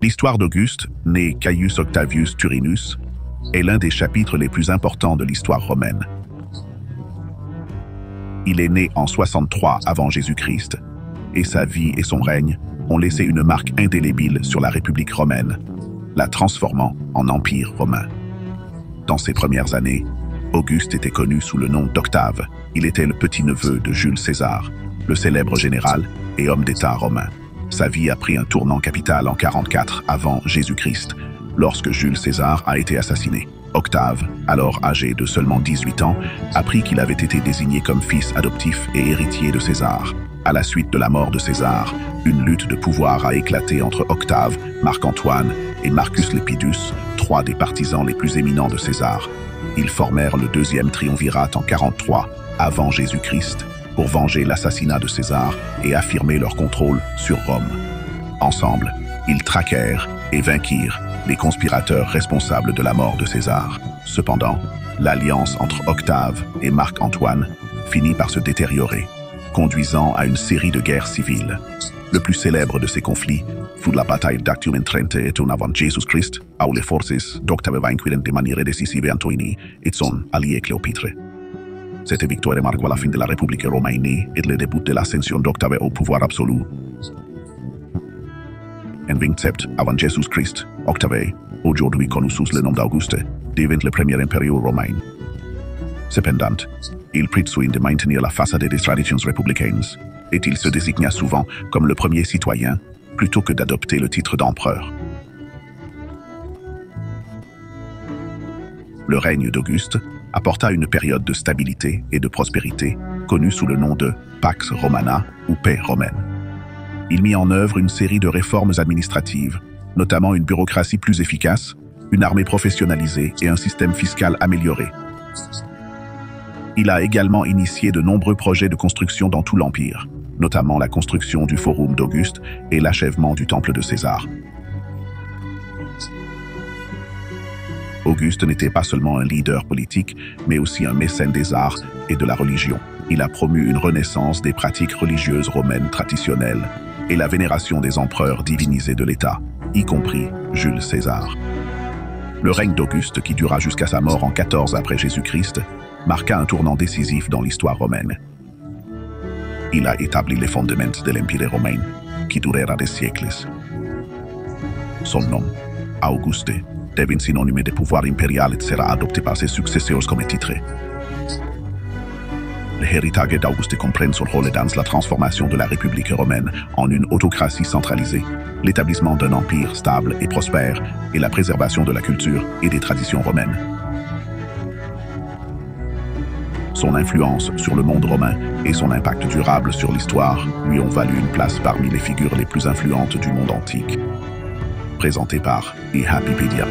L'histoire d'Auguste, né Caius Octavius Turinus, est l'un des chapitres les plus importants de l'histoire romaine. Il est né en 63 avant Jésus-Christ, et sa vie et son règne ont laissé une marque indélébile sur la République romaine, la transformant en Empire romain. Dans ses premières années, Auguste était connu sous le nom d'Octave. Il était le petit-neveu de Jules César, le célèbre général et homme d'État romain. Sa vie a pris un tournant capital en 44 avant Jésus-Christ, lorsque Jules César a été assassiné. Octave, alors âgé de seulement 18 ans, apprit qu'il avait été désigné comme fils adoptif et héritier de César. À la suite de la mort de César, une lutte de pouvoir a éclaté entre Octave, Marc-Antoine et Marcus Lepidus, trois des partisans les plus éminents de César. Ils formèrent le deuxième triumvirat en 43 avant Jésus-Christ pour venger l'assassinat de César et affirmer leur contrôle sur Rome. Ensemble, ils traquèrent et vainquirent les conspirateurs responsables de la mort de César. Cependant, l'alliance entre Octave et Marc-Antoine finit par se détériorer, conduisant à une série de guerres civiles. Le plus célèbre de ces conflits fut la bataille d'Actium Trente et avant Jésus-Christ, où les forces d'Octave vainquirent de manière décisive Antoine et son allié Cléopâtre. Cette victoire marqua la fin de la République romaine et le début de l'ascension d'Octave au pouvoir absolu. En 27 avant Jésus-Christ, Octave, aujourd'hui connu sous le nom d'Auguste, devint le premier império romain. Cependant, il prit soin de maintenir la façade des traditions républicaines, et il se désigna souvent comme le premier citoyen, plutôt que d'adopter le titre d'empereur. Le règne d'Auguste apporta une période de stabilité et de prospérité, connue sous le nom de Pax Romana ou paix romaine. Il mit en œuvre une série de réformes administratives, notamment une bureaucratie plus efficace, une armée professionnalisée et un système fiscal amélioré. Il a également initié de nombreux projets de construction dans tout l'Empire, notamment la construction du Forum d'Auguste et l'achèvement du Temple de César. Auguste n'était pas seulement un leader politique, mais aussi un mécène des arts et de la religion. Il a promu une renaissance des pratiques religieuses romaines traditionnelles et la vénération des empereurs divinisés de l'État, y compris Jules César. Le règne d'Auguste, qui dura jusqu'à sa mort en 14 après Jésus-Christ, marqua un tournant décisif dans l'histoire romaine. Il a établi les fondements de l'Empire romain, qui durera des siècles. Son nom, Auguste, devint synonyme de pouvoir impérial et sera adopté par ses successeurs comme titre. L'héritage d'Auguste comprend son rôle dans la transformation de la République romaine en une autocratie centralisée, l'établissement d'un empire stable et prospère et la préservation de la culture et des traditions romaines. Son influence sur le monde romain et son impact durable sur l'histoire lui ont valu une place parmi les figures les plus influentes du monde antique. Présenté par eHappypedia.